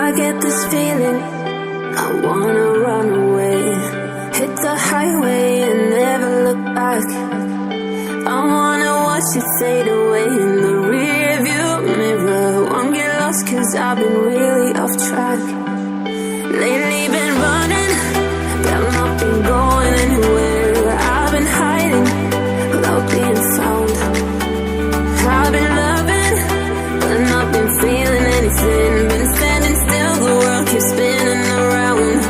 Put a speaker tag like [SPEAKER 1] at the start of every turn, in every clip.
[SPEAKER 1] I get this feeling, I wanna run away. Hit the highway and never look back. I wanna watch you fade away in the rear view mirror. Won't get lost cause I've been really off track. Lately been running, but I've not been going anywhere. I've been hiding without being found. I've been loving, but not been feeling anything. Been standing still, the world keeps spinning around.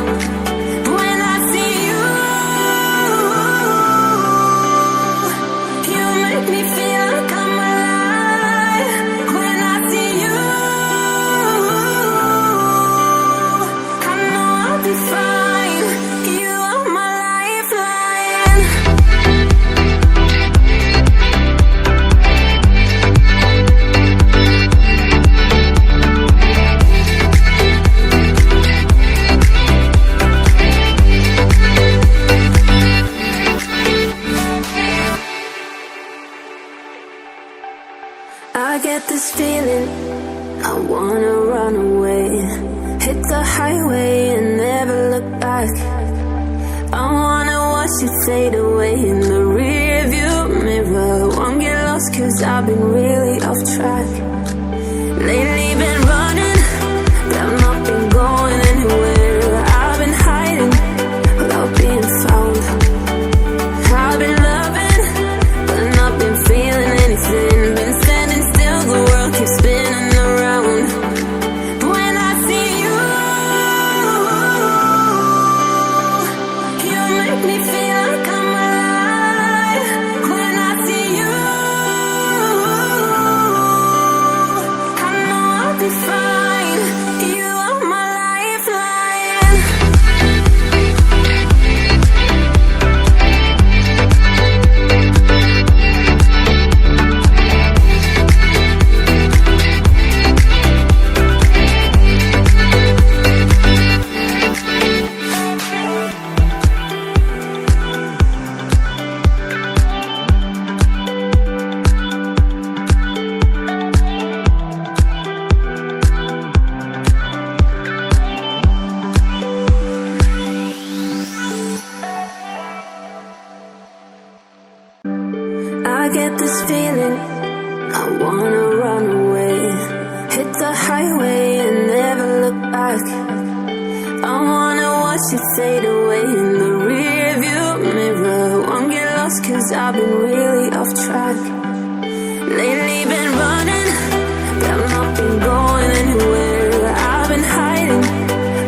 [SPEAKER 1] But when I see you, you make me feel like I'm alive. When I see you, I know I'll be fine. You are my lifeline. I get this feeling, I wanna run away. Hit the highway and never look back. I wanna watch you fade away in the rear view mirror. Won't get lost cause I've been really off track. Lately been running, but I've not been going anywhere. I've been hiding without being found. I've been loving, but not been feeling anything. Been standing still, the world keeps spinning around. But when I see you, you make me feel like I'm alive. When I see you, I know I'll be fine. You are my lifeline. I get this feeling, I wanna run away. Hit the highway and never look back. I wanna watch you fade away in the rear view mirror. Won't get lost cause I've been really off track. Lately been running, but I've not been going anywhere. I've been hiding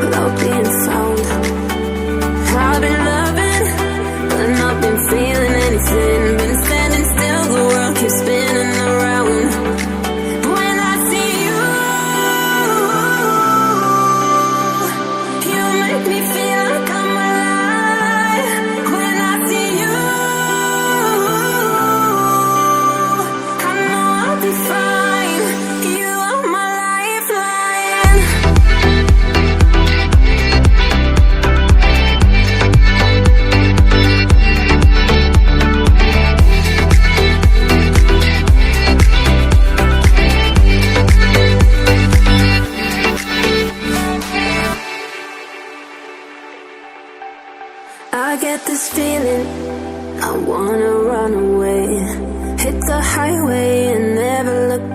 [SPEAKER 1] without being found. I've been loving, but not been feeling anything. Been standing still, the world keeps spinning around. But when I see you, you make me feel like I'm alive. When I see you, I know I'll be fine. You are my lifeline. I get this feeling, I wanna run away. Hit the highway and never look